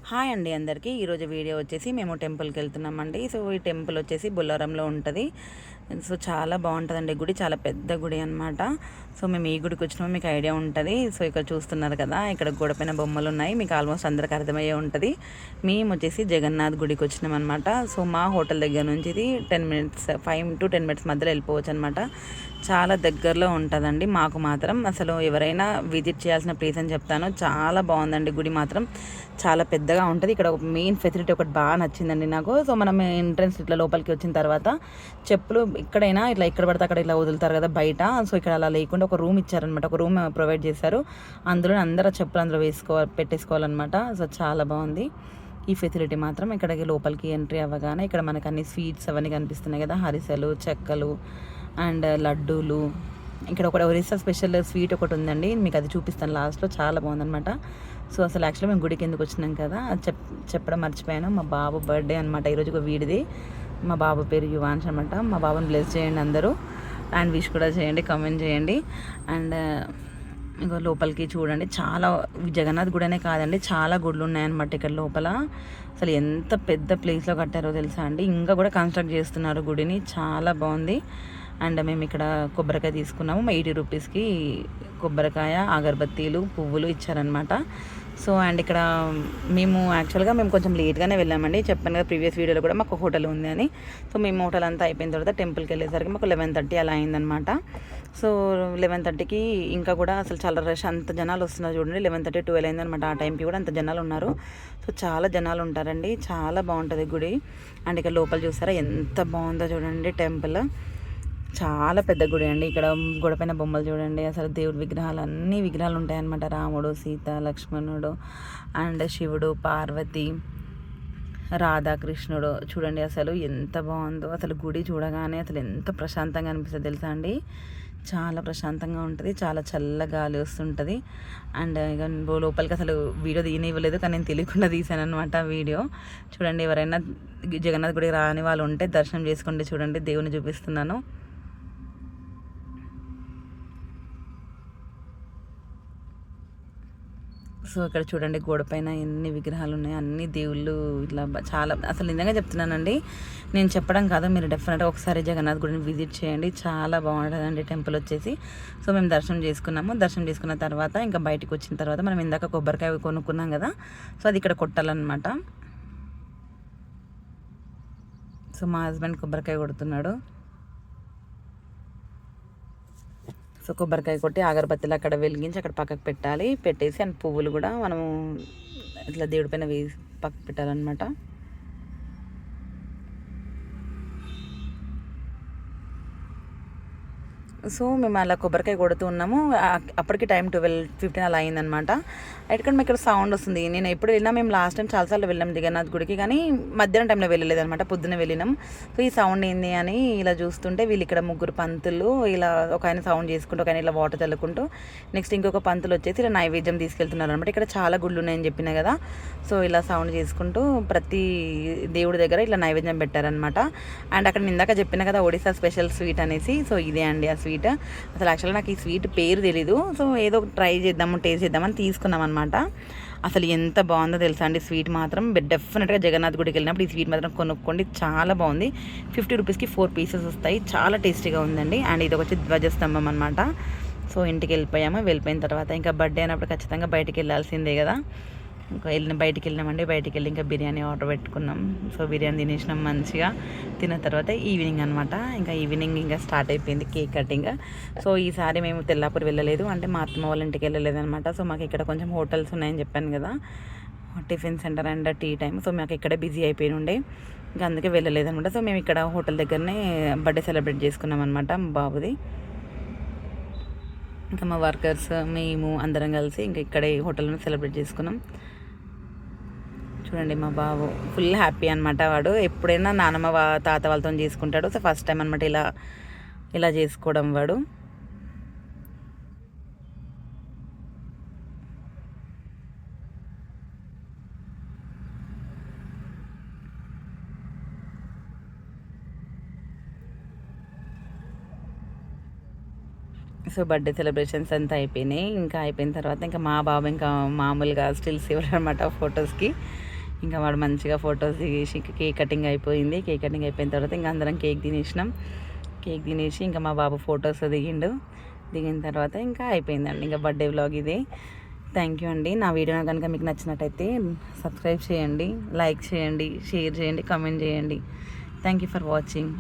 Hi అండి అందరికీ. ఈరోజు వీడియో వచ్చేసి మేము టెంపుల్కి వెళ్తున్నామండి. సో ఈ టెంపుల్ వచ్చేసి బొల్లారంలో ఉంటుంది. సో చాలా బాగుంటుందండి గుడి, చాలా పెద్ద గుడి అనమాట. సో మేము ఈ గుడికి వచ్చినామో మీకు ఐడియా ఉంటుంది. సో ఇక్కడ చూస్తున్నారు కదా, ఇక్కడ గోడపైన బొమ్మలు ఉన్నాయి, మీకు ఆల్మోస్ట్ అందరికి అర్థమయ్యే ఉంటుంది. మేము వచ్చేసి జగన్నాథ్ గుడికి వచ్చినాం అనమాట. సో మా హోటల్ దగ్గర నుంచి ఇది 10 మినిట్స్, 5 to 10 మినిట్స్ మధ్యలో వెళ్ళిపోవచ్చు అనమాట. చాలా దగ్గరలో ఉంటుందండి. మాకు మాత్రం అసలు ఎవరైనా విజిట్ చేయాల్సిన ప్లేస్ అని చెప్తాను. చాలా బాగుందండి గుడి మాత్రం, చాలా పెద్దగా ఉంటుంది. ఇక్కడ ఒక మెయిన్ ఫెసిలిటీ ఒకటి బాగా నచ్చిందండి నాకు. సో మనం ఎంట్రన్స్ ఇట్లా లోపలికి వచ్చిన తర్వాత చెప్పులు ఎక్కడైనా ఇట్లా ఎక్కడ పడితే అక్కడ ఇలా వదులుతారు కదా బయట. సో ఇక్కడ అలా లేకుండా ఒక రూమ్ ఇచ్చారనమాట, ఒక రూమ్ ప్రొవైడ్ చేశారు. అందులో అందరూ చెప్పులు అందులో పెట్టేసుకోవాలన్నమాట. సో చాలా బాగుంది ఈ ఫెసిలిటీ మాత్రం. ఇక్కడికి లోపలికి ఎంట్రీ అవ్వగానే ఇక్కడ మనకు అన్ని స్వీట్స్ అవన్నీ కనిపిస్తున్నాయి కదా, హరిసెలు, చెక్కలు అండ్ లడ్డూలు. ఇక్కడ ఒక ఒరిస్సా స్పెషల్ స్వీట్ ఒకటి ఉందండి, మీకు అది చూపిస్తాను లాస్ట్లో. చాలా బాగుందనమాట. సో అసలు యాక్చువల్లీ మేము గుడికి ఎందుకు వచ్చినాం కదా చెప్పడం మర్చిపోయాను. మా బాబు బర్త్డే అనమాట ఈరోజు, ఒక వీడిది. మా బాబు పేరు యువాన్ష్ అనమాట. మా బాబుని బ్లెస్ చేయండి అందరూ, అండ్ విష్ కూడా చేయండి, కామెంట్ చేయండి. అండ్ ఇంకా లోపలికి చూడండి, చాలా జగన్నాథ్ గుడి అనే కాదండి, చాలా గుడులు ఉన్నాయన్నమాట ఇక్కడ లోపల. అసలు ఎంత పెద్ద ప్లేస్లో కట్టారో తెలుసా అండి. ఇంకా కూడా కన్స్ట్రక్ట్ చేస్తున్నారు గుడిని, చాలా బాగుంది. అండ్ మేము ఇక్కడ కొబ్బరికాయ తీసుకున్నాము. 80 రూపీస్కి కొబ్బరికాయ, అగరబత్తీలు, పువ్వులు ఇచ్చారనమాట. సో అండ్ ఇక్కడ మేము యాక్చువల్గా కొంచెం లేట్గానే వెళ్ళామండి. చెప్పాను కదా ప్రీవియస్ వీడియోలో కూడా మాకు హోటల్ ఉంది అని. సో మేము హోటల్ అంతా అయిపోయిన తర్వాత టెంపుల్కి వెళ్ళేసరికి మాకు 11:30 అలా అయిందనమాట. సో 11:30కి ఇంకా కూడా అసలు చాలా రష్, అంత జనాలు వస్తున్నారు చూడండి. 11:30, 12 అయిందనమాట. ఆ టైంకి కూడా అంత జనాలు ఉన్నారు. సో చాలా జనాలు ఉంటారండి, చాలా బాగుంటుంది గుడి. అండ్ ఇక్కడ లోపల చూసారా ఎంత బాగుందో చూడండి టెంపుల్. చాలా పెద్ద గుడి అండి. ఇక్కడ గోడపైన బొమ్మలు చూడండి, అసలు దేవుడి విగ్రహాలు, అన్ని విగ్రహాలు ఉంటాయన్నమాట. రాముడు, సీత, లక్ష్మణుడు అండ్ శివుడు, పార్వతి, రాధాకృష్ణుడు చూడండి. అసలు ఎంత బాగుందో. అసలు గుడి చూడగానే అసలు ఎంత ప్రశాంతంగా అనిపిస్తుంది తెలుసా అండి. చాలా ప్రశాంతంగా ఉంటుంది, చాలా చల్ల గాలి వస్తుంటుంది. అండ్ ఇక లోపలికి అసలు వీడియో తీయనివ్వలేదు, కానీ నేను తెలియకుండా తీసాను అనమాట వీడియో. చూడండి, ఎవరైనా జగన్నాథ్ గుడికి రాని వాళ్ళు ఉంటే దర్శనం చేసుకోండి. చూడండి, దేవుని చూపిస్తున్నాను. సో ఇక్కడ చూడండి, గోడపైన ఎన్ని విగ్రహాలు ఉన్నాయి, అన్ని దేవుళ్ళు ఇట్లా చాలా. అసలు నిజంగా చెప్తున్నానండి, నేను చెప్పడం కాదు, మీరు డెఫినెట్గా ఒకసారి జగన్నాథ్ గుడిని విజిట్ చేయండి, చాలా బాగుంటుందండి టెంపుల్ వచ్చేసి. సో మేము దర్శనం చేసుకున్నాము. దర్శనం చేసుకున్న తర్వాత ఇంకా బయటకు వచ్చిన తర్వాత మనం ఇందాక కొబ్బరికాయ కొనుక్కున్నాం కదా, సో అది ఇక్కడ కొట్టాలన్నమాట. సో మా హస్బెండ్ కొబ్బరికాయ కొడుతున్నాడు. సో కొబ్బరికాయ కొట్టి అగరబత్తిలు అక్కడ వెలిగించి అక్కడ పక్కకు పెట్టాలి. పెట్టేసి అండ్ పువ్వులు కూడా మనము ఇట్లా దేవుడి పైన వేసి పక్కకు పెట్టాలన్నమాట. సో మేము అలా కొబ్బరికాయ కొడుతూ ఉన్నాము. అప్పటికి టైం 12:15 అలా అయిందనమాట. అయితే ఇక్కడ సౌండ్ వస్తుంది. నేను ఎప్పుడు వెళ్ళినా, మేము లాస్ట్ టైం చాలాసార్లు వెళ్ళాం జగన్నాథ్ గుడికి, కానీ మధ్యాహ్నం టైంలో వెళ్ళలేదనమాట, పొద్దున్న వెళ్ళినాం. సో ఈ సౌండ్ ఏంది అని ఇలా చూస్తుంటే వీళ్ళు ఇక్కడ ముగ్గురు పంతులు ఇలా, ఒక ఆయన సౌండ్ చేసుకుంటూ, ఒక ఆయన ఇలా వాటర్ చల్లుకుంటూ, నెక్స్ట్ ఇంకొక పంతులు వచ్చేసి ఇలా నైవేద్యం తీసుకెళ్తున్నారు అనమాట. ఇక్కడ చాలా గుళ్ళు ఉన్నాయని చెప్పిన కదా, సో ఇలా సౌండ్ చేసుకుంటూ ప్రతి దేవుడి దగ్గర ఇలా నైవేద్యం పెట్టారనమాట. అండ్ అక్కడ ఇందాక చెప్పిన కదా ఒడిశా స్పెషల్ స్వీట్ అనేసి, సో ఇదే అండి ఆ స్వీట్. అసలు యాక్చువల్గా నాకు ఈ స్వీట్ పేరు తెలీదు. సో ఏదో ట్రై చేద్దాము, టేస్ట్ చేద్దామని తీసుకున్నాం అనమాట. అసలు ఎంత బాగుందో తెలుసా అండి స్వీట్ మాత్రం. డెఫినెట్గా జగన్నాథ్ గుడికి వెళ్ళినప్పుడు ఈ స్వీట్ మాత్రం కొనుక్కోండి, చాలా బాగుంది. 50 రూపీస్కి 4 పీసెస్ వస్తాయి, చాలా టేస్టీగా ఉందండి. అండ్ ఇది వచ్చి ధ్వజస్తంభం అనమాట. సో ఇంటికి వెళ్ళిపోయిన తర్వాత ఇంకా బర్త్డే అయినప్పుడు ఖచ్చితంగా బయటికి వెళ్ళాల్సిందే కదా. ఇంకా బయటికి వెళ్ళినామండి. బయటికి వెళ్ళి ఇంకా బిర్యానీ ఆర్డర్ పెట్టుకున్నాం. సో బిర్యానీ తినేసినాం మంచిగా. తిన్న తర్వాత ఈవినింగ్ అనమాట, ఇంకా ఈవినింగ్ ఇంకా స్టార్ట్ అయిపోయింది కేక్ కటింగ్. సో ఈసారి మేము తెల్లాపూర్ వెళ్ళలేదు, అంటే మా అత్తమ్మ వాళ్ళ ఇంటికి వెళ్ళలేదు అనమాట. సో మాకు ఇక్కడ కొంచెం హోటల్స్ ఉన్నాయని చెప్పాను కదా, tiffin centre and tea time. So మాకు ఇక్కడే బిజీ అయిపోయి ఉండే, ఇంకా అందుకే వెళ్ళలేదు అనమాట. సో మేము ఇక్కడ హోటల్ దగ్గరనే బర్త్డే సెలబ్రేట్ చేసుకున్నాం అనమాట మా బాబుది. ఇంకా మా వర్కర్స్, మేము అందరం కలిసి ఇంకా ఇక్కడే హోటల్ని సెలబ్రేట్ చేసుకున్నాం. చూడండి, మా బాబు ఫుల్ హ్యాపీ అనమాట. వాడు ఎప్పుడైనా నానమ్మ తాత వాళ్ళతో చేసుకుంటాడు. సో ఫస్ట్ టైం అనమాట ఇలా చేసుకోవడం వాడు. సో బర్త్డే సెలబ్రేషన్స్ అంతా అయిపోయినాయి. ఇంకా అయిపోయిన తర్వాత ఇంకా మా బాబు ఇంకా మామూలుగా స్టిల్స్ ఇవ్వడం అనమాట ఫొటోస్కి. ఇంకా వాడు మంచిగా ఫొటోస్ దిగేసి కేక్ కటింగ్ అయిపోయింది. కేక్ కటింగ్ అయిపోయిన తర్వాత ఇంకా అందరం కేక్ తినేసినాం. కేక్ తినేసి ఇంకా మా బాబు ఫొటోస్ దిగిన తర్వాత ఇంకా అయిపోయిందండి ఇంకా బర్త్డే వ్లాగ్ ఇదే. థ్యాంక్ యూ అండి. నా వీడియో కనుక మీకు నచ్చినట్టయితే సబ్స్క్రైబ్ చేయండి, లైక్ చేయండి, షేర్ చేయండి, కామెంట్ చేయండి. Thank you for watching.